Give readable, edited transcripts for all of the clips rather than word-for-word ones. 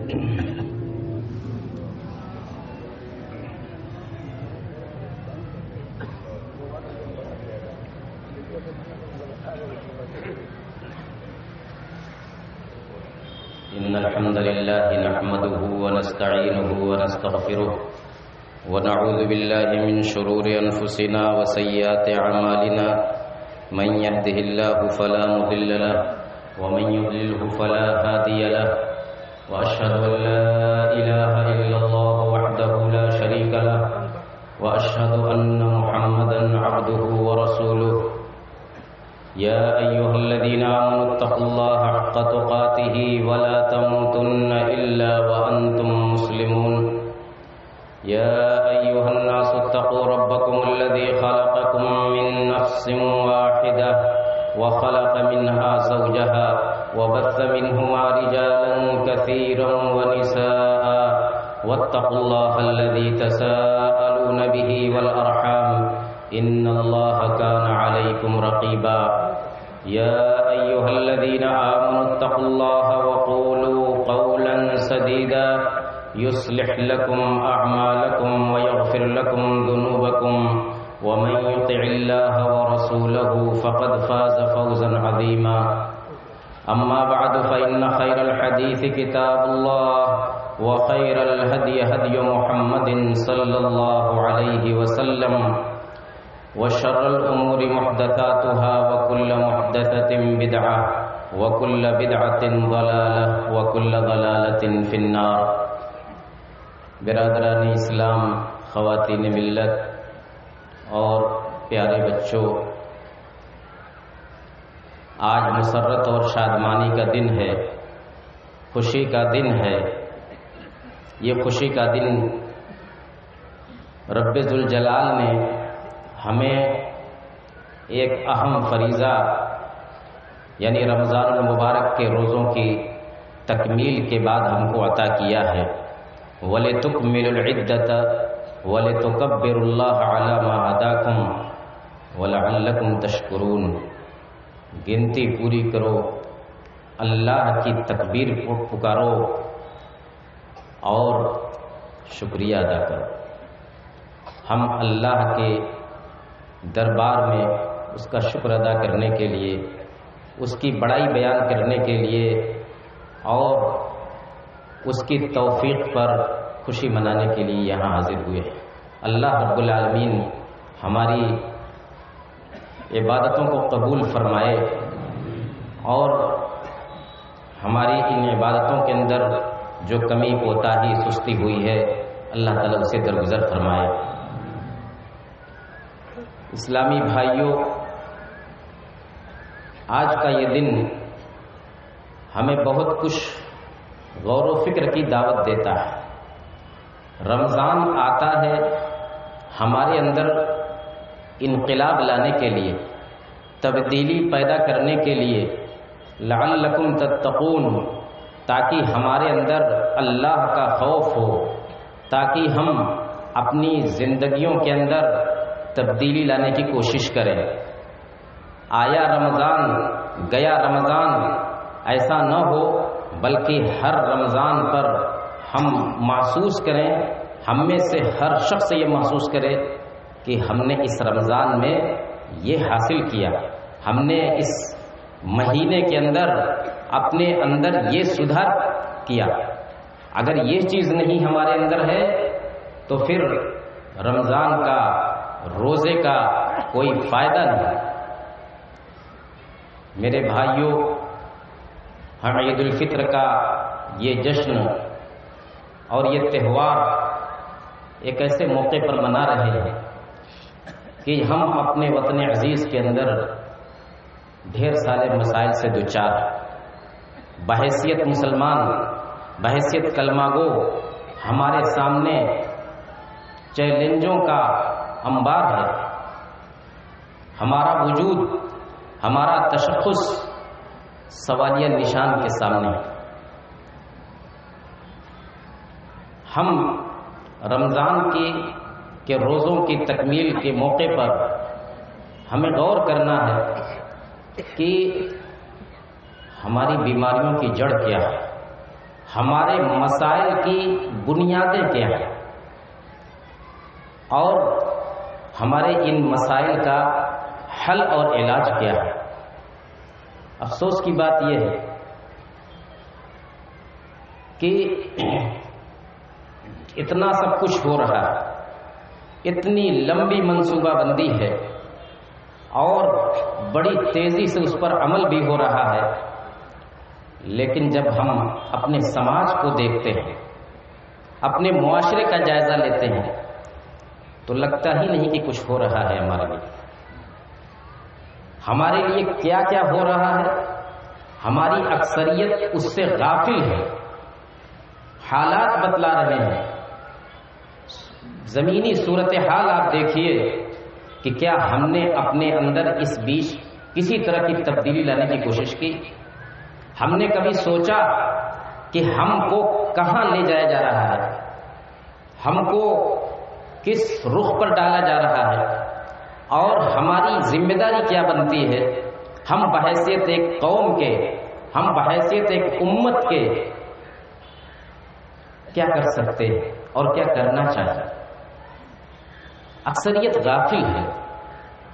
إن الحمد لله نحمده ونستعينه ونستغفره ونعوذ بالله من شرور أنفسنا وسيئات أعمالنا من يهده الله فلا مضل له ومن يضلله فلا هادي له وأشهد أن لا إله إلا الله وحده لا شريك له وأشهد أن محمدا عبده ورسوله يا أيها الذين آمنوا اتقوا الله حق تقاته ولا تموتن إلا وأنتم مسلمون يا أيها الناس اتقوا ربكم الذي خلقكم من نفس واحدة وخلق منها زوجها وبث منهما رجالا كثيرا ونساء واتقوا الله الذي تساءلون به والأرحام إن الله كان عليكم رقيبا يا أيها الذين آمنوا اتقوا الله وقولوا قولا سديدا يصلح لكم أعمالكم ويغفر لكم ذنوبكم ومن يطع الله ورسوله فقد فاز فوزا عظيما أما بعد فإن خير الحديث كتاب الله وخير الهدي هدي محمد صلى الله عليه وسلم وشر الأمور محدثاتها وكل محدثة بدعة وكل بدعة ضلالة وكل ضلالة في النار. برادران اسلام، خواتین ملت اور پیارے بچوں، آج مسرت اور شادمانی کا دن ہے، خوشی کا دن ہے. یہ خوشی کا دن رب ذوالجلال نے ہمیں ایک اہم فریضہ یعنی رمضان المبارک کے روزوں کی تکمیل کے بعد ہم کو عطا کیا ہے. وَلِتُكْمِلُوا الْعِدَّةَ وَلِتُكَبِّرُوا اللَّهَ عَلَى مَا هَدَاكُمْ وَلَعَلَّكُمْ تَشْكُرُونَ. گنتی پوری کرو، اللہ کی تکبیر پکارو اور شکریہ ادا کرو. ہم اللہ کے دربار میں اس کا شکر ادا کرنے کے لیے، اس کی بڑائی بیان کرنے کے لیے اور اس کی توفیق پر خوشی منانے کے لیے یہاں حاضر ہوئے ہیں. اللہ رب العالمین ہماری عبادتوں کو قبول فرمائے اور ہماری ان عبادتوں کے اندر جو کمی کوتاہی سستی ہوئی ہے اللہ تعالیٰ اسے درگزر فرمائے. اسلامی بھائیوں، آج کا یہ دن ہمیں بہت کچھ غور و فکر کی دعوت دیتا ہے. رمضان آتا ہے ہمارے اندر انقلاب لانے کے لیے، تبدیلی پیدا کرنے کے لیے، لعلکم تتقون، تاکہ ہمارے اندر اللہ کا خوف ہو، تاکہ ہم اپنی زندگیوں کے اندر تبدیلی لانے کی کوشش کریں. آیا رمضان گیا رمضان ایسا نہ ہو، بلکہ ہر رمضان پر ہم محسوس کریں، ہم میں سے ہر شخص یہ محسوس کرے کہ ہم نے اس رمضان میں یہ حاصل کیا، ہم نے اس مہینے کے اندر اپنے اندر یہ سدھار کیا. اگر یہ چیز نہیں ہمارے اندر ہے تو پھر رمضان کا روزے کا کوئی فائدہ نہیں. میرے بھائیوں، ہم عید الفطر کا یہ جشن اور یہ تہوار ایک ایسے موقع پر منا رہے ہیں کہ ہم اپنے وطن عزیز کے اندر ڈھیر سارے مسائل سے دوچار، بحیثیت مسلمان، بحیثیت کلمہ گو ہمارے سامنے چیلنجوں کا انبار ہے. ہمارا وجود، ہمارا تشخص سوالیہ نشان کے سامنے. ہم رمضان کے روزوں کی تکمیل کے موقع پر ہمیں غور کرنا ہے کہ ہماری بیماریوں کی جڑ کیا ہے، ہمارے مسائل کی بنیادیں کیا ہیں اور ہمارے ان مسائل کا حل اور علاج کیا ہے۔ افسوس کی بات یہ ہے کہ اتنا سب کچھ ہو رہا ہے، اتنی لمبی منصوبہ بندی ہے اور بڑی تیزی سے اس پر عمل بھی ہو رہا ہے، لیکن جب ہم اپنے سماج کو دیکھتے ہیں، اپنے معاشرے کا جائزہ لیتے ہیں تو لگتا ہی نہیں کہ کچھ ہو رہا ہے ہمارے لیے۔ ہمارے لیے کیا کیا ہو رہا ہے، ہماری اکثریت اس سے غافل ہے۔ حالات بتلا رہے ہیں، زمینی صورتحال آپ دیکھیے کہ کیا ہم نے اپنے اندر اس بیچ کسی طرح کی تبدیلی لانے کی کوشش کی؟ ہم نے کبھی سوچا کہ ہم کو کہاں لے جایا جا رہا ہے، ہم کو کس رخ پر ڈالا جا رہا ہے اور ہماری ذمہ داری کیا بنتی ہے؟ ہم بحیثیت ایک قوم کے، ہم بحیثیت ایک امت کے کیا کر سکتے ہیں اور کیا کرنا چاہیے؟ اکثریت غافل ہے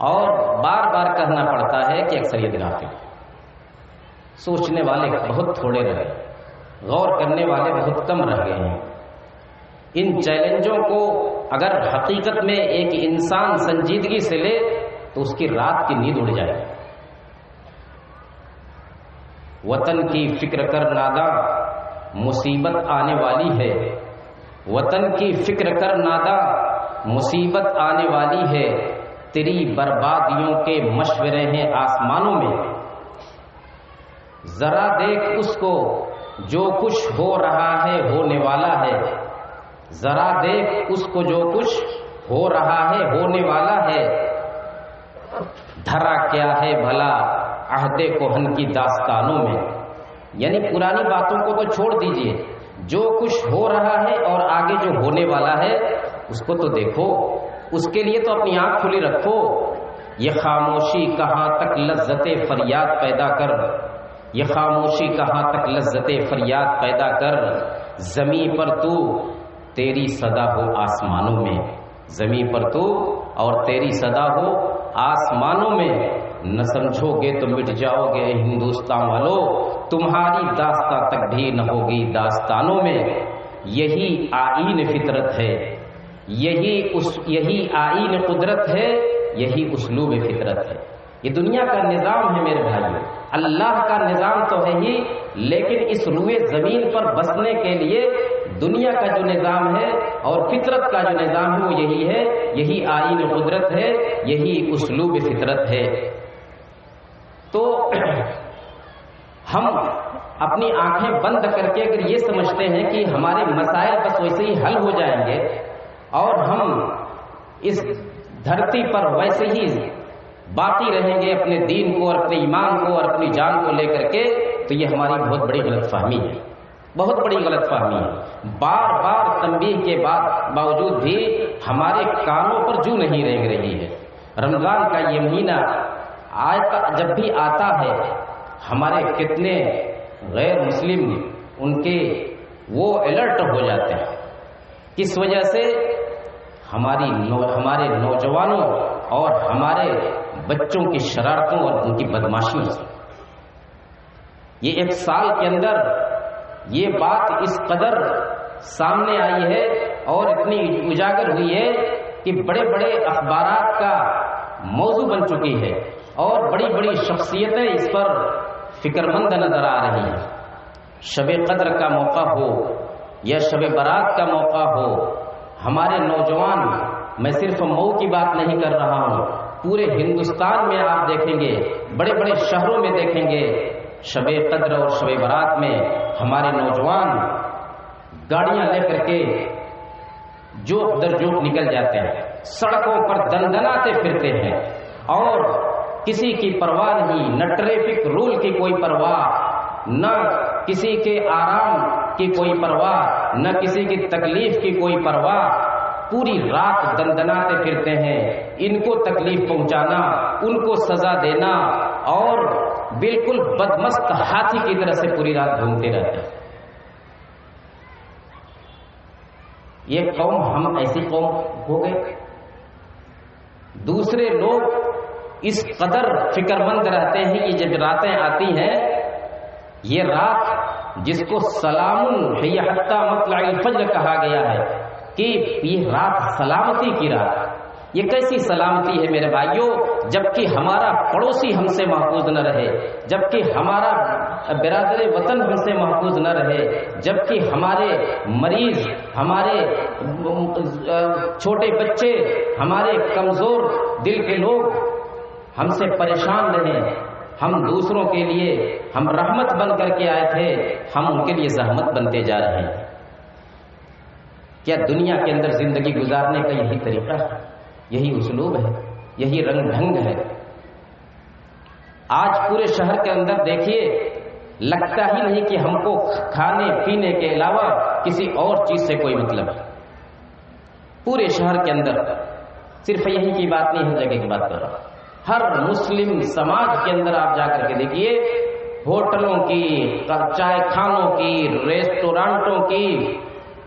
اور بار بار کہنا پڑتا ہے کہ اکثریت غافل ہے۔ سوچنے والے بہت تھوڑے رہ گئے، غور کرنے والے بہت کم رہ گئے ہیں۔ ان چیلنجوں کو اگر حقیقت میں ایک انسان سنجیدگی سے لے تو اس کی رات کی نیند اڑ جائے۔ وطن کی فکر کر ناداں مصیبت آنے والی ہے، وطن کی فکر کر ناداں مصیبت آنے والی ہے، تیری بربادیوں کے مشورے ہیں آسمانوں میں۔ ذرا دیکھ اس کو جو کچھ ہو رہا ہے ہونے والا ہے، ذرا دیکھ اس کو جو کچھ ہو رہا ہے ہونے والا ہے۔ دھرا کیا ہے بھلا عہد کہن کی داستانوں میں، یعنی پرانی باتوں کو تو چھوڑ دیجئے، جو کچھ ہو رہا ہے اور آگے جو ہونے والا ہے اس کو تو دیکھو، اس کے لیے تو اپنی آنکھ کھلی رکھو۔ یہ خاموشی کہاں تک لذت فریاد پیدا کر، یہ خاموشی کہاں تک لذت فریاد پیدا کر، زمین پر تو تیری صدا ہو آسمانوں میں، زمین پر تو اور تیری صدا ہو آسمانوں میں۔ نہ سمجھو گے تو مٹ جاؤ گے ہندوستان والو، تمہاری داستان تک بھی نہ ہوگی داستانوں میں۔ یہی آئین فطرت ہے، یہی آئین قدرت ہے، یہی اسلوب فطرت ہے۔ یہ دنیا کا نظام ہے میرے بھائیو، اللہ کا نظام تو ہے ہی، لیکن اس روئے زمین پر بسنے کے لیے دنیا کا جو نظام ہے اور فطرت کا جو نظام ہے وہ یہی ہے، یہی آئین قدرت ہے، یہی اسلوب فطرت ہے۔ تو ہم اپنی آنکھیں بند کر کے اگر یہ سمجھتے ہیں کہ ہمارے مسائل بس ویسے ہی حل ہو جائیں گے اور ہم اس دھرتی پر ویسے ہی باقی رہیں گے اپنے دین کو اور اپنے ایمان کو اور اپنی جان کو لے کر کے، تو یہ ہماری بہت بڑی غلط فہمی ہے، بہت بڑی غلط فہمی ہے۔ بار بار تنبیہ کے باوجود بھی ہمارے کانوں پر جو نہیں رینگ رہی ہے۔ رمضان کا یہ مہینہ جب بھی آتا ہے، ہمارے کتنے غیر مسلم ان کے وہ الرٹ ہو جاتے ہیں، کس وجہ سے؟ ہمارے نوجوانوں اور ہمارے بچوں کی شرارتوں اور ان کی بدماشیوں سے۔ یہ ایک سال کے اندر یہ بات اس قدر سامنے آئی ہے اور اتنی اجاگر ہوئی ہے کہ بڑے بڑے اخبارات کا موضوع بن چکی ہے اور بڑی بڑی شخصیتیں اس پر فکر مند نظر آ رہی ہیں۔ شب قدر کا موقع ہو یا شب برات کا موقع ہو، ہمارے نوجوان، میں صرف مئو کی بات نہیں کر رہا ہوں، پورے ہندوستان میں آپ دیکھیں گے، بڑے بڑے شہروں میں دیکھیں گے، شب قدر اور شب برات میں ہمارے نوجوان گاڑیاں لے کر کے جوک در جوک نکل جاتے ہیں، سڑکوں پر دندناتے پھرتے ہیں اور کسی کی پرواہ نہیں، نہ ٹریفک رول کی کوئی پرواہ، نہ کسی کے آرام کی کوئی پرواہ، نہ کسی کی تکلیف کی کوئی پرواہ، پوری رات دندناتے پھرتے ہیں۔ ان کو تکلیف پہنچانا، ان کو سزا دینا اور بالکل بدمست ہاتھی کی طرح سے پوری رات گھومتے رہتے ہیں۔ یہ قوم ہم ایسی قوم ہو گئے. دوسرے لوگ اس قدر فکر مند رہتے ہیں کہ جب راتیں آتی ہیں، یہ رات جس کو سلام ہی حتی مطلع الفجر کہا گیا ہے کہ یہ رات سلامتی کی رات، یہ کیسی سلامتی ہے میرے بھائیوں، جبکہ ہمارا پڑوسی ہم سے محفوظ نہ رہے، جبکہ ہمارا برادر وطن ہم سے محفوظ نہ رہے، جبکہ ہمارے مریض، ہمارے چھوٹے بچے، ہمارے کمزور دل کے لوگ ہم سے پریشان رہے. ہم دوسروں کے لیے ہم رحمت بن کر کے آئے تھے، ہم ان کے لیے زحمت بنتے جا رہے ہیں. کیا دنیا کے اندر زندگی گزارنے کا یہی طریقہ ہے؟ یہی اسلوب ہے؟ یہی رنگ ڈھنگ ہے؟ آج پورے شہر کے اندر دیکھیے، لگتا ہی نہیں کہ ہم کو کھانے پینے کے علاوہ کسی اور چیز سے کوئی مطلب ہے. پورے شہر کے اندر صرف یہی کی بات نہیں، ہر جگہ کی بات کر رہا ہوں. ہر مسلم سماج کے اندر آپ جا کر کے دیکھیے، ہوٹلوں کی، چائے خانوں کی، ریسٹورانٹوں کی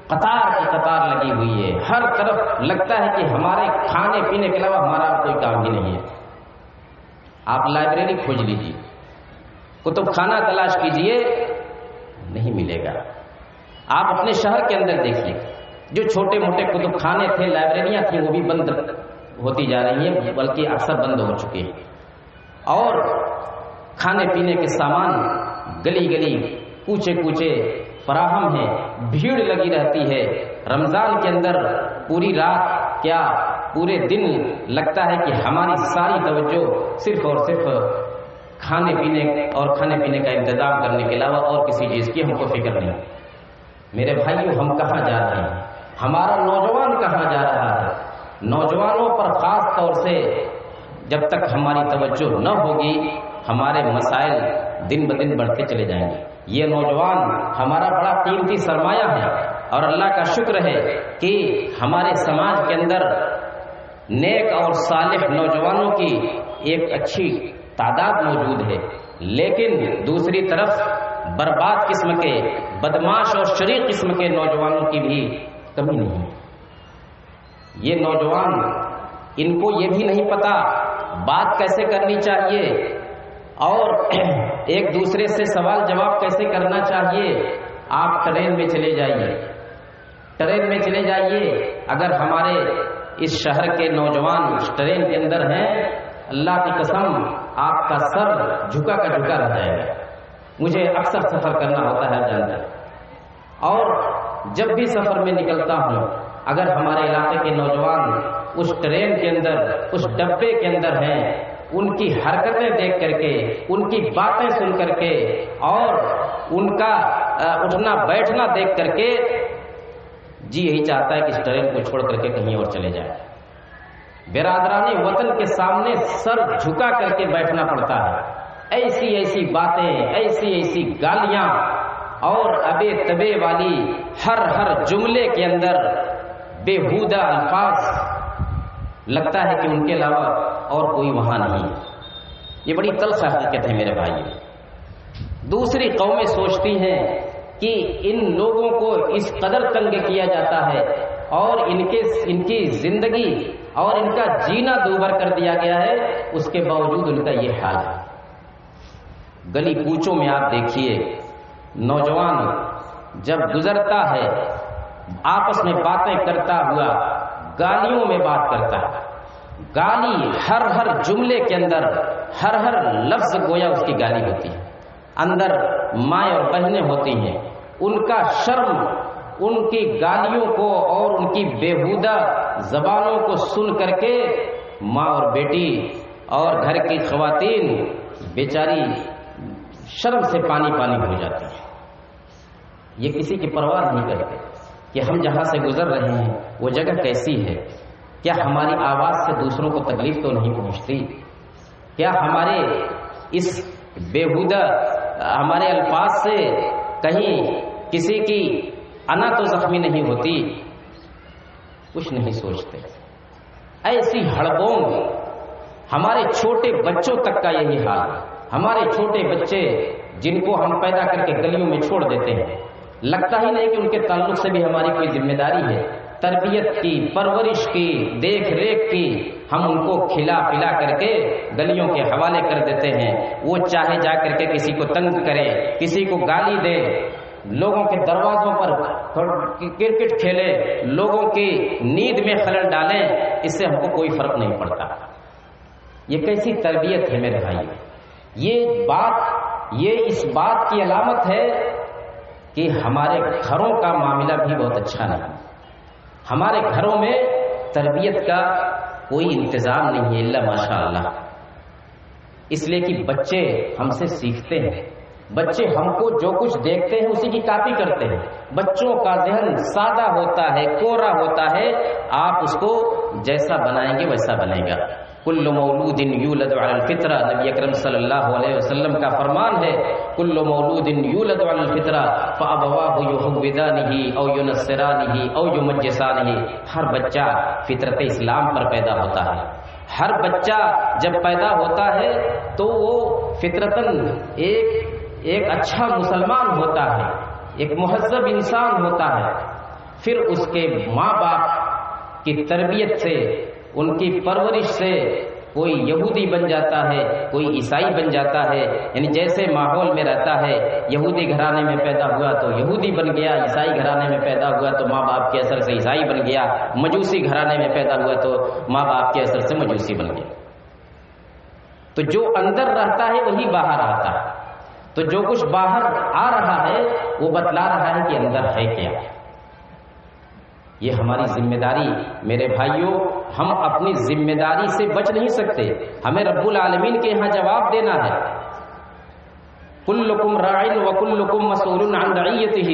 قطار لگی ہوئی ہے. ہر طرف لگتا ہے کہ ہمارے کھانے پینے کے علاوہ ہمارا کوئی کام ہی نہیں ہے. آپ لائبریری کھوج لیجیے، کتب خانہ تلاش کیجیے، نہیں ملے گا. آپ اپنے شہر کے اندر دیکھیے، جو چھوٹے موٹے کتب خانے تھے، لائبریریاں تھیں، وہ بھی بند ہوتی جا رہی ہیں، بلکہ اکثر بند ہو چکے ہیں. اور کھانے پینے کے سامان گلی گلی، کوچے کوچے فراہم ہیں، بھیڑ لگی رہتی ہے. رمضان کے اندر پوری رات کیا پورے دن لگتا ہے کہ ہماری ساری توجہ صرف اور صرف کھانے پینے کا انتظام کرنے کے علاوہ اور کسی چیز کی ہم کو فکر نہیں. میرے بھائیوں، ہم کہاں جا رہے ہیں؟ ہمارا نوجوان کہاں جا رہا ہے؟ نوجوانوں پر خاص طور سے جب تک ہماری توجہ نہ ہوگی، ہمارے مسائل دن بدن بڑھتے چلے جائیں گے. یہ نوجوان ہمارا بڑا قیمتی سرمایہ ہے، اور اللہ کا شکر ہے کہ ہمارے سماج کے اندر نیک اور صالح نوجوانوں کی ایک اچھی تعداد موجود ہے. لیکن دوسری طرف برباد قسم کے، بدماش اور شریر قسم کے نوجوانوں کی بھی کمی نہیں. یہ نوجوان، ان کو یہ بھی نہیں پتا بات کیسے کرنی چاہیے اور ایک دوسرے سے سوال جواب کیسے کرنا چاہیے. آپ ٹرین میں چلے جائیے، اگر ہمارے اس شہر کے نوجوان ٹرین کے اندر ہیں، اللہ کی قسم آپ کا سر جھکا کا جھکا رہ جائے گا. مجھے اکثر سفر کرنا ہوتا ہے جانتے، اور جب بھی سفر میں نکلتا ہوں، اگر ہمارے علاقے کے نوجوان اس ٹرین کے اندر، اس ڈبے کے اندر ہیں، ان کی حرکتیں دیکھ کر کے، ان کی باتیں سن کر کے، اور ان کا اٹھنا بیٹھنا دیکھ کر کے، جی یہی چاہتا ہے کہ اس ٹرین کو چھوڑ کر کے کہیں اور چلے جائے. برادران وطن کے سامنے سر جھکا کر کے بیٹھنا پڑتا ہے. ایسی باتیں، ایسی گالیاں اور ابے تبے والی ہر جملے کے اندر بےہودہ الفاظ، لگتا ہے کہ ان کے علاوہ اور کوئی وہاں نہیں ہے. یہ بڑی تلخ حقیقت ہے میرے بھائی. دوسری قومیں سوچتی ہیں کہ ان لوگوں کو اس قدر تنگ کیا جاتا ہے اور ان کی زندگی اور ان کا جینا دوبر کر دیا گیا ہے، اس کے باوجود ان کا یہ حال ہے. گلی کوچوں میں آپ دیکھیے، نوجوان جب گزرتا ہے آپس میں باتیں کرتا ہوا گالیوں میں بات کرتا ہے. گالی ہر جملے کے اندر، ہر لفظ گویا اس کی گالی ہوتی ہے. اندر مائیں اور بہنیں ہوتی ہیں، ان کا شرم ان کی گالیوں کو اور ان کی بےہودہ زبانوں کو سن کر کے ماں اور بیٹی اور گھر کی خواتین بیچاری شرم سے پانی ہو جاتی ہیں. یہ کسی کی پرواہ نہیں کرتے کہ ہم جہاں سے گزر رہے ہیں وہ جگہ کیسی ہے. کیا ہماری آواز سے دوسروں کو تکلیف تو نہیں پہنچتی؟ کیا ہمارے اس بےہودہ ہمارے الفاظ سے کہیں کسی کی انا تو زخمی نہیں ہوتی؟ کچھ نہیں سوچتے. ایسی ہڑبونگ، ہمارے چھوٹے بچوں تک کا یہی حال. ہمارے چھوٹے بچے جن کو ہم پیدا کر کے گلیوں میں چھوڑ دیتے ہیں، لگتا ہی نہیں کہ ان کے تعلق سے بھی ہماری کوئی ذمہ داری ہے. تربیت کی، پرورش کی، دیکھ ریکھ کی ہم ان کو کھلا پلا کر کے گلیوں کے حوالے کر دیتے ہیں. وہ چاہے جا کر کے کسی کو تنگ کرے، کسی کو گالی دے، لوگوں کے دروازوں پر کرکٹ کھیلے، لوگوں کی نیند میں خلل ڈالیں، اس سے ہم کو کوئی فرق نہیں پڑتا. یہ کیسی تربیت ہے میرے بھائی؟ یہ اس بات کی علامت ہے کہ ہمارے گھروں کا معاملہ بھی بہت اچھا نہیں. ہمارے گھروں میں تربیت کا کوئی انتظام نہیں ہے الا ماشاء اللہ. اس لیے کہ بچے ہم سے سیکھتے ہیں، بچے ہم کو جو کچھ دیکھتے ہیں اسی کی کاپی کرتے ہیں. بچوں کا ذہن سادہ ہوتا ہے، کوڑا ہوتا ہے، آپ اس کو جیسا بنائیں گے ویسا بنے گا. کل مولود یولد علی الفطرہ، نبی اکرم صلی اللہ علیہ وسلم کا فرمان ہے، کل مولود یولد علی الفطرہ فابواہ یحودانہ او ینصرانہ او یمجسانہ. ہر بچہ فطرت اسلام پر پیدا ہوتا ہے. ہر بچہ جب پیدا ہوتا ہے تو وہ فطرتاً ایک اچھا مسلمان ہوتا ہے، ایک مہذب انسان ہوتا ہے. پھر اس کے ماں باپ کی تربیت سے، ان کی پرورش سے کوئی یہودی بن جاتا ہے، کوئی عیسائی بن جاتا ہے. یعنی جیسے ماحول میں رہتا ہے، یہودی گھرانے میں پیدا ہوا تو یہودی بن گیا، عیسائی گھرانے میں پیدا ہوا تو ماں باپ کے اثر سے عیسائی بن گیا، مجوسی گھرانے میں پیدا ہوا تو ماں باپ کے اثر سے مجوسی بن گیا. تو جو اندر رہتا ہے وہی باہر آتا ہے. تو جو کچھ باہر آ رہا ہے وہ بتلا رہا ہے کہ اندر ہے کیا. یہ ہماری ذمہ داری میرے بھائیوں، ہم اپنی ذمہ داری سے بچ نہیں سکتے. ہمیں رب العالمین کے یہاں جواب دینا ہے. کلکم راع وکلکم مسئول عن رعیتہ.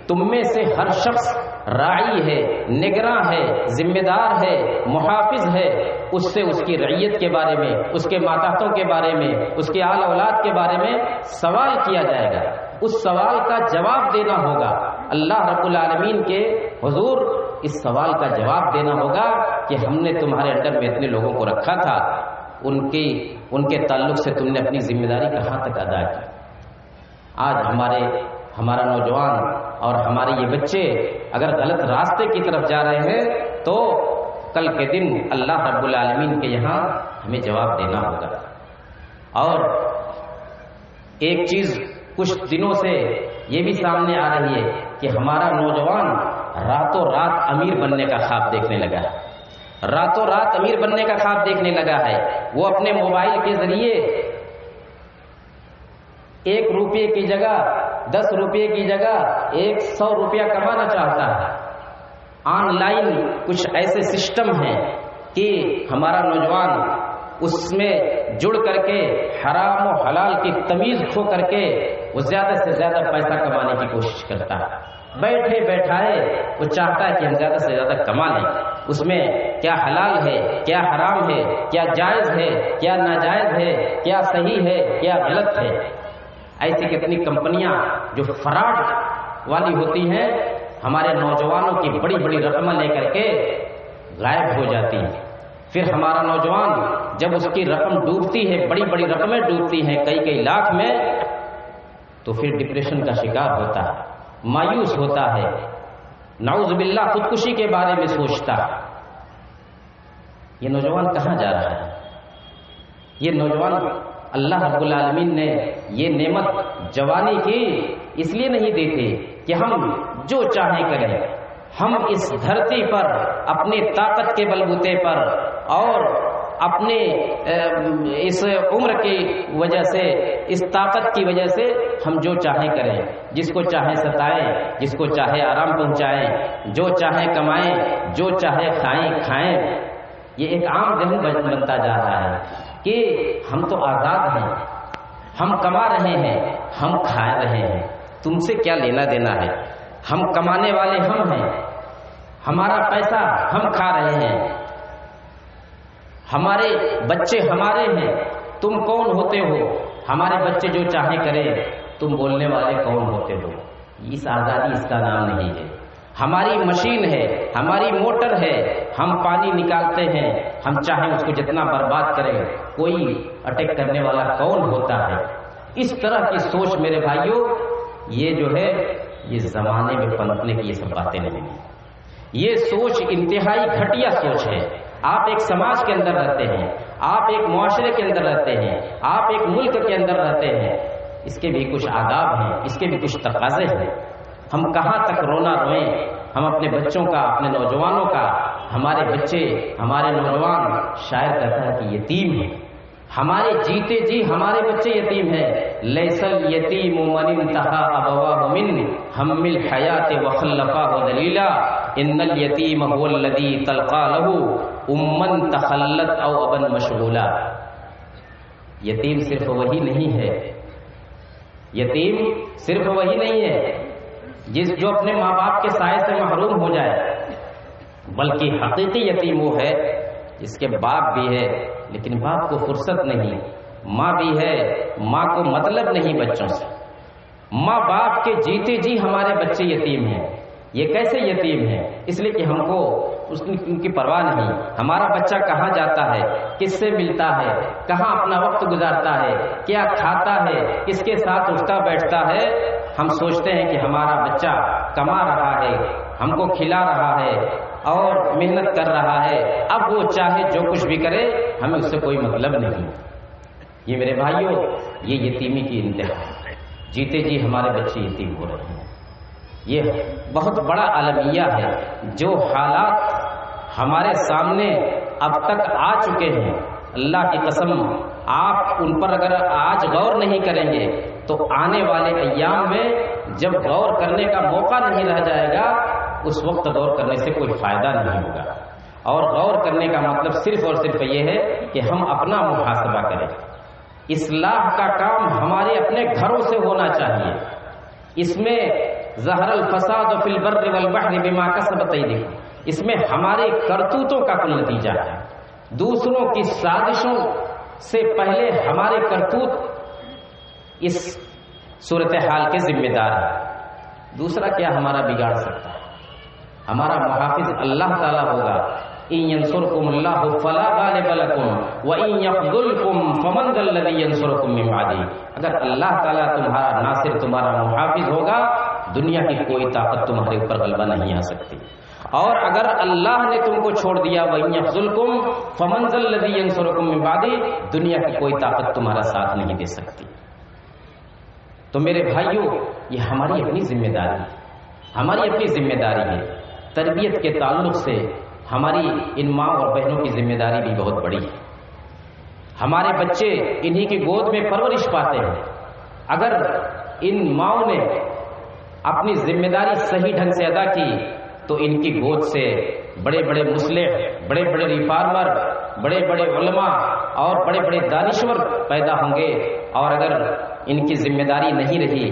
تم میں سے ہر شخص راعی ہے، نگراں ہے، ذمہ دار ہے، محافظ ہے. اس سے اس کی رعیت کے بارے میں، اس کے ماتحتوں کے بارے میں، اس کے آل اولاد کے بارے میں سوال کیا جائے گا. اس سوال کا جواب دینا ہوگا. اللہ رب العالمین کے حضور اس سوال کا جواب دینا ہوگا کہ ہم نے تمہارے انڈر میں اتنے لوگوں کو رکھا تھا، ان کے تعلق سے تم نے اپنی ذمہ داری کہاں تک ادا کی. آج ہمارا نوجوان اور ہمارے یہ بچے اگر غلط راستے کی طرف جا رہے ہیں تو کل کے دن اللہ رب العالمین کے یہاں ہمیں جواب دینا ہوگا. اور ایک چیز کچھ دنوں سے یہ بھی سامنے آ رہی ہے کہ ہمارا نوجوان راتوں رات امیر بننے کا خواب دیکھنے لگا ہے. راتوں رات امیر بننے کا خواب دیکھنے لگا ہے. وہ اپنے موبائل کے ذریعے 1 روپے کی جگہ 10 روپے کی جگہ 100 روپیہ کمانا چاہتا ہے. آن لائن کچھ ایسے سسٹم ہیں کہ ہمارا نوجوان اس میں جڑ کر کے حرام و حلال کی تمیز کھو کر کے وہ زیادہ سے زیادہ پیسہ کمانے کی کوشش کرتا ہے. بیٹھے بیٹھائے وہ چاہتا ہے کہ ہم زیادہ سے زیادہ کما لیں. اس میں کیا حلال ہے، کیا حرام ہے، کیا جائز ہے، کیا ناجائز ہے، کیا صحیح ہے، کیا غلط ہے. ایسی کتنی کمپنیاں جو فراڈ والی ہوتی ہیں ہمارے نوجوانوں کی بڑی بڑی رقمیں لے کر کے غائب ہو جاتی ہیں. پھر ہمارا نوجوان جب اس کی رقم ڈوبتی ہے، بڑی بڑی رقمیں ڈوبتی ہیں کئی لاکھ میں، تو پھر ڈپریشن کا شکار ہوتا ہے، مایوس ہوتا ہے، نعوذ باللہ خودکشی کے بارے میں سوچتا ہے. یہ نوجوان کہاں جا رہا ہے؟ یہ نوجوان اللہ رب العالمین نے یہ نعمت جوانی کی اس لیے نہیں دیتے کہ ہم جو چاہیں کریں. ہم اس دھرتی پر اپنی طاقت کے بلبوتے پر اور اپنے اس عمر کی وجہ سے، اس طاقت کی وجہ سے ہم جو چاہیں کریں. جس کو چاہیں ستائیں، جس کو چاہے آرام پہنچائیں، جو چاہیں کمائیں، جو چاہے کھائیں. یہ ایک عام ذہن بنتا جا رہا ہے کہ ہم تو آزاد ہیں، ہم کما رہے ہیں، ہم کھا رہے ہیں، تم سے کیا لینا دینا ہے. ہم کمانے والے ہم ہیں، ہمارا پیسہ ہم کھا رہے ہیں، ہمارے بچے ہمارے ہیں، تم کون ہوتے ہو؟ ہمارے بچے جو چاہیں کریں، تم بولنے والے کون ہوتے ہو؟ اس آزادی اس کا نام نہیں ہے. ہماری مشین ہے، ہماری موٹر ہے، ہم پانی نکالتے ہیں، ہم چاہیں اس کو جتنا برباد کریں، کوئی اٹیک کرنے والا کون ہوتا ہے؟ اس طرح کی سوچ میرے بھائیوں، یہ جو ہے یہ زمانے میں پنپنے کی یہ سب باتیں نہیں ہیں. یہ سوچ انتہائی گھٹیا سوچ ہے. آپ ایک سماج کے اندر رہتے ہیں، آپ ایک معاشرے کے اندر رہتے ہیں، آپ ایک ملک کے اندر رہتے ہیں. اس کے بھی کچھ آداب ہیں، اس کے بھی کچھ تقاضے ہیں. ہم کہاں تک رونا روئیں؟ ہم اپنے بچوں کا، اپنے نوجوانوں کا. ہمارے بچے، ہمارے نوجوان، شاعر کہتا ہے کہ یتیم ہیں. ہمارے جیتے جی ہمارے بچے یتیم ہیں. لیس الیتیم من انتہا ابواہ من ہم الحیات وخلفاہ دلیلا ان الیتیم هو الذی تلقى له امن تخلت او ابا مشغولا. یتیم صرف وہی نہیں ہے، یتیم صرف وہی نہیں ہے جو اپنے ماں باپ کے سائے سے محروم ہو جائے، بلکہ حقیقی یتیم وہ ہے جس کے باپ بھی ہے لیکن باپ کو فرصت نہیں، ماں بھی ہے ماں کو مطلب نہیں بچوں سے. ماں باپ کے جیتے جی ہمارے بچے یتیم ہیں. یہ کیسے یتیم ہیں؟ اس لیے کہ ہم کو ان کی پرواہ نہیں. ہمارا بچہ کہاں جاتا ہے، کس سے ملتا ہے، کہاں اپنا وقت گزارتا ہے، کیا کھاتا ہے، کس کے ساتھ اٹھتا بیٹھتا ہے. ہم سوچتے ہیں کہ ہمارا بچہ کما رہا ہے، ہم کو کھلا رہا ہے اور محنت کر رہا ہے، اب وہ چاہے جو کچھ بھی کرے ہمیں اس سے کوئی مطلب نہیں. یہ میرے بھائیوں، یہ یتیمی کی انتہا ہے. جیتے جی ہمارے بچے یتیم ہو رہے ہیں. یہ بہت بڑا المیہ ہے. جو حالات ہمارے سامنے اب تک آ چکے ہیں، اللہ کی قسم آپ ان پر اگر آج غور نہیں کریں گے تو آنے والے ایام میں جب غور کرنے کا موقع نہیں رہ جائے گا اس وقت غور کرنے سے کوئی فائدہ نہیں ہوگا. اور غور کرنے کا مطلب صرف اور صرف یہ ہے کہ ہم اپنا محاسبہ کریں. اصلاح کا کام ہمارے اپنے گھروں سے ہونا چاہیے. اس میں ظہر الفساد فی البر والبحر بما کسبت ایدیکم، اس میں ہمارے کرتوتوں کا کل نتیجہ ہے. دوسروں کی سازشوں سے پہلے ہمارے کرتوت اس صورتحال کے ذمہ دار ہے. دوسرا کیا ہمارا بگاڑ سکتا ہے؟ ہمارا محافظ اللہ تعالیٰ ہوگا. ان ینصرکم اللہ فلا غالب لکم وان یخذلکم فمن ذا الذی ینصرکم من بعدہ. اگر اللہ تعالیٰ تمہارا ناصر، تمہارا محافظ ہوگا، دنیا کی کوئی طاقت تمہارے اوپر غلبہ نہیں آ سکتی. اور اگر اللہ نے تم کو چھوڑ دیا وَإِن يَخْذُلْكُمْ فَمَنْ ذَا الَّذِي يَنْصُرُكُم مِّن بَعْدِهِ، دنیا کی کوئی طاقت تمہارا ساتھ نہیں دے سکتی. تو میرے بھائیوں، یہ ہماری اپنی ذمہ داری ہے، ہماری اپنی ذمہ داری ہے. تربیت کے تعلق سے ہماری ان ماں اور بہنوں کی ذمہ داری بھی بہت بڑی ہے. ہمارے بچے انہی کی گود میں پرورش پاتے ہیں. اگر ان ماؤں نے اپنی ذمہ داری صحیح ڈھنگ سے ادا کی تو ان کی گود سے بڑے بڑے مصلح، بڑے بڑے ریفارمر، بڑے بڑے علماء اور بڑے بڑے دانشور پیدا ہوں گے. اور اگر ان کی ذمہ داری نہیں رہی،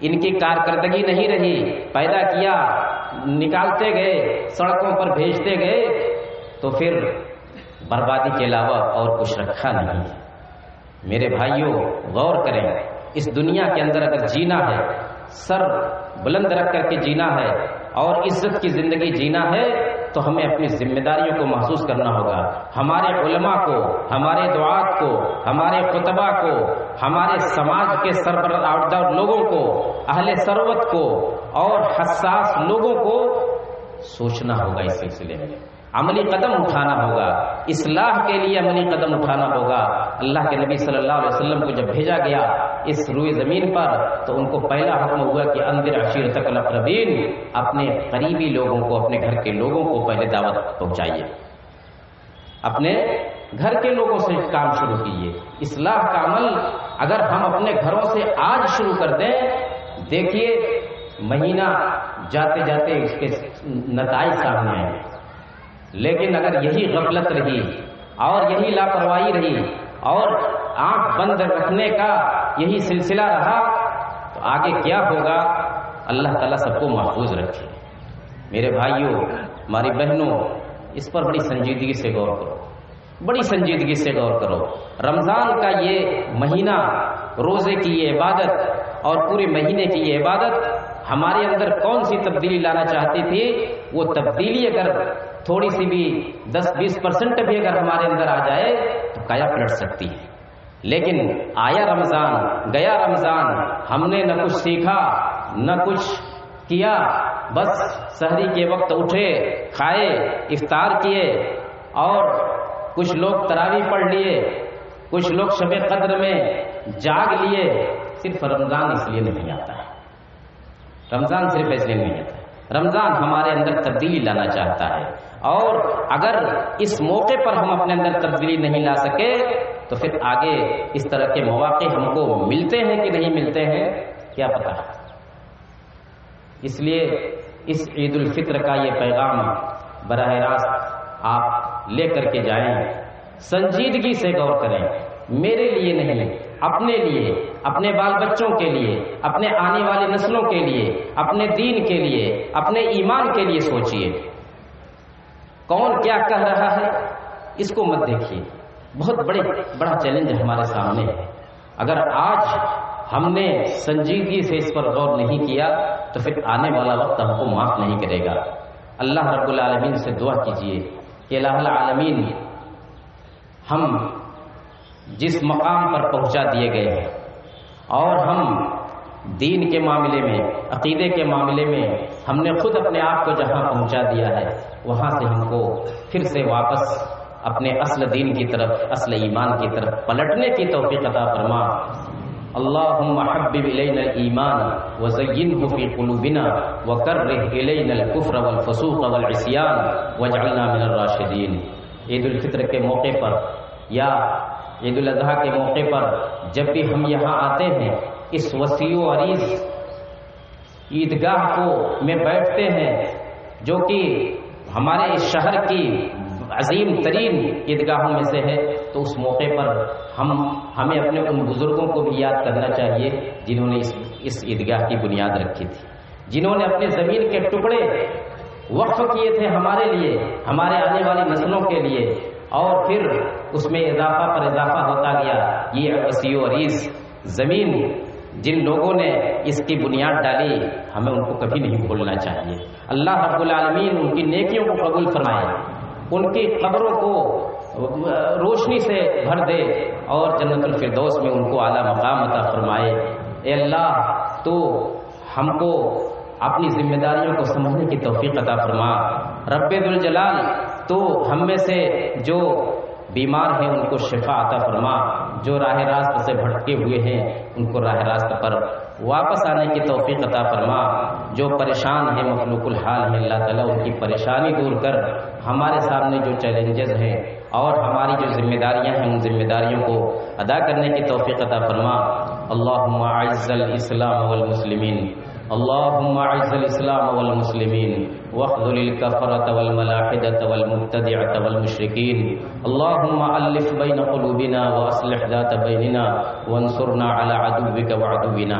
ان کی کارکردگی نہیں رہی، پیدا کیا، نکالتے گئے، سڑکوں پر بھیجتے گئے، تو پھر بربادی کے علاوہ اور کچھ رکھا نہیں. میرے بھائیوں، غور کریں. اس دنیا کے اندر اگر جینا ہے، سر بلند رکھ کر کے جینا ہے اور عزت کی زندگی جینا ہے تو ہمیں اپنی ذمہ داریوں کو محسوس کرنا ہوگا. ہمارے علماء کو، ہمارے دعات کو، ہمارے خطبہ کو، ہمارے سماج کے سربراہ لوگوں کو، اہل ثروت کو اور حساس لوگوں کو سوچنا ہوگا. اس سلسلے میں عملی قدم اٹھانا ہوگا، اصلاح کے لیے عملی قدم اٹھانا ہوگا. اللہ کے نبی صلی اللہ علیہ وسلم کو جب بھیجا گیا اس روئے زمین پر تو ان کو پہلا حکم ہوا کہ انذر عشیرتک الاقربین، اپنے قریبی لوگوں کو، اپنے گھر کے لوگوں کو پہلے دعوت پہنچائیے. اپنے گھر کے لوگوں سے کام شروع کیجیے. اصلاح کا عمل اگر ہم اپنے گھروں سے آج شروع کر دیں، دیکھیے مہینہ جاتے جاتے اس کے نتائج سامنے آئیں گے. لیکن اگر یہی غفلت رہی اور یہی لاپرواہی رہی اور آنکھ بند رکھنے کا یہی سلسلہ رہا تو آگے کیا ہوگا؟ اللہ تعالیٰ سب کو محفوظ رکھے. میرے بھائیوں، ہماری بہنوں، اس پر بڑی سنجیدگی سے غور کرو، بڑی سنجیدگی سے غور کرو. رمضان کا یہ مہینہ، روزے کی یہ عبادت اور پورے مہینے کی یہ عبادت ہمارے اندر کون سی تبدیلی لانا چاہتی تھی؟ وہ تبدیلی اگر تھوڑی سی بھی 10-20% بھی اگر ہمارے اندر آ جائے تو کایا پلٹ سکتی ہے. لیکن آیا رمضان، گیا رمضان، ہم نے نہ کچھ سیکھا، نہ کچھ کیا، بس سحری کے وقت اٹھے، کھائے، افطار کیے، اور کچھ لوگ تراویح پڑھ لیے، کچھ لوگ شب قدر میں جاگ لیے. صرف رمضان اس لیے نہیں آتا ہے، رمضان صرف اس لیے نہیں آتا ہے. رمضان ہمارے اندر تبدیلی لانا چاہتا ہے، اور اگر اس موقع پر ہم اپنے اندر تبدیلی نہیں لا سکے تو پھر آگے اس طرح کے مواقع ہم کو ملتے ہیں کہ نہیں ملتے ہیں کیا پتہ. اس لیے اس عید الفطر کا یہ پیغام براہ راست آپ لے کر کے جائیں، سنجیدگی سے غور کریں. میرے لیے نہیں، اپنے لیے، اپنے بال بچوں کے لیے، اپنے آنے والی نسلوں کے لیے، اپنے دین کے لیے، اپنے ایمان کے لیے سوچئے. کون کیا کہہ رہا ہے اس کو مت دیکھیے. بہت بڑا چیلنج ہمارے سامنے ہے. اگر آج ہم نے سنجیدگی سے اس پر غور نہیں کیا تو پھر آنے والا وقت ہم کو معاف نہیں کرے گا. اللہ رب العالمین سے دعا کیجیے کہ الہ العالمین ہم جس مقام پر پہنچا دیے گئے ہیں، اور ہم دین کے معاملے میں، عقیدے کے معاملے میں ہم نے خود اپنے آپ کو جہاں پہنچا دیا ہے، وہاں سے ہم کو پھر سے واپس اپنے اصل دین کی طرف، اصل ایمان کی طرف پلٹنے کی توفیق عطا فرما. اللہم حبب الینا الایمان وزینہ فی قلوبنا وکرہ الینا الکفر والفسوق والعصیان واجعلنا من الراشدین. عید الفطر کے موقع پر یا عید الاضحیٰ کے موقع پر جب بھی ہم یہاں آتے ہیں، اس وسیع و عریض عیدگاہ کو میں بیٹھتے ہیں جو کہ ہمارے اس شہر کی عظیم ترین عیدگاہوں میں سے ہے، تو اس موقع پر ہمیں اپنے ان بزرگوں کو بھی یاد کرنا چاہیے جنہوں نے اس عیدگاہ کی بنیاد رکھی تھی، جنہوں نے اپنے زمین کے ٹکڑے وقف کیے تھے ہمارے لیے، ہمارے آنے والی نسلوں کے لیے، اور پھر اس میں اضافہ پر اضافہ ہوتا گیا. یہ وسیع و عریض زمین جن لوگوں نے اس کی بنیاد ڈالی، ہمیں ان کو کبھی نہیں بھولنا چاہیے. اللہ رب العالمین ان کی نیکیوں کو قبول فرمائے، ان کی قبروں کو روشنی سے بھر دے، اور جنت الفردوس میں ان کو اعلیٰ مقام عطا فرمائے. اے اللہ تو ہم کو اپنی ذمہ داریوں کو سمجھنے کی توفیق عطا فرما. رب ذوالجلال تو ہم میں سے جو بیمار ہیں ان کو شفا عطا فرما، جو راہ راست سے بھٹکے ہوئے ہیں ان کو راہ راست پر واپس آنے کی توفیق عطا فرما. جو پریشان ہیں مخلوق الحال ہیں، اللہ تعالیٰ ان کی پریشانی دور کر ہمارے سامنے جو چیلنجز ہیں اور ہماری جو ذمہ داریاں ہیں ان ذمہ داریوں کو ادا کرنے کی توفیق عطا فرما. اللہم اعز الاسلام والمسلمین، اللہم اعز الاسلام والمسلمین واخذل الكفرة والملاحدة والمبتدعة والمشركين. اللهم ألف بين قلوبنا وأصلح ذات بيننا وانصرنا على عدوك وعدونا.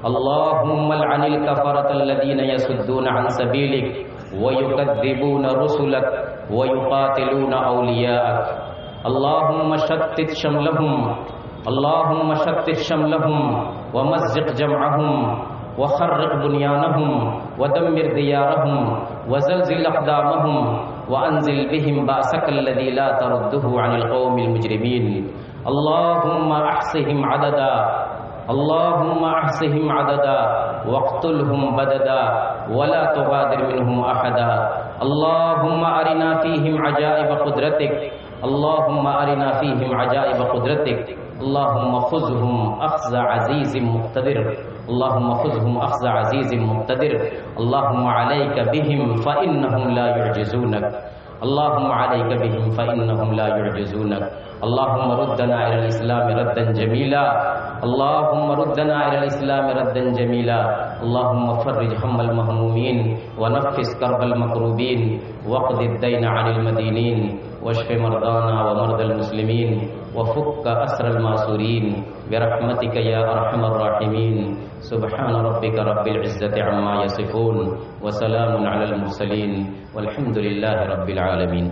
اللهم العن الكفرة الذين يصدون عن سبيلك ويكذبون رسلك ويقاتلون أولياءك. اللهم شتت شملهم، اللهم شتت شملهم ومزق جمعهم وخرق بنيانهم ودمر ديارهم وزلزل أقدامهم وأنزل بهم بأسك الذي لا ترده عن القوم المجرمين. اللهم أحصهم عددا، اللهم أحصهم عددا واقتلهم بددا ولا تغادر منهم أحدا. اللهم أرنا فيهم عجائب قدرتك، اللهم أرنا فيهم عجائب قدرتك. اللهم خذهم أخذ عزيز مقتدر، اللهم خذهم أخذ عزيز مقتدر. اللهم عليك بهم فإنهم لا يعجزونك، اللهم عليك بهم فإنهم لا يعجزونك. اللهم ردنا إلى الإسلام ردا جميلا، اللهم ردنا إلى الإسلام ردا جميلا. اللهم فرج هم المهمومين ونفس كرب المكروبين واقض الدين عن المدينين واشف مرضانا ومرضى المسلمين وفك أسر الماسورين برحمتك يا أرحم الراحمين. سبحان ربك رب العزة عما يصفون وسلام على المرسلين والحمد لله رب العالمين.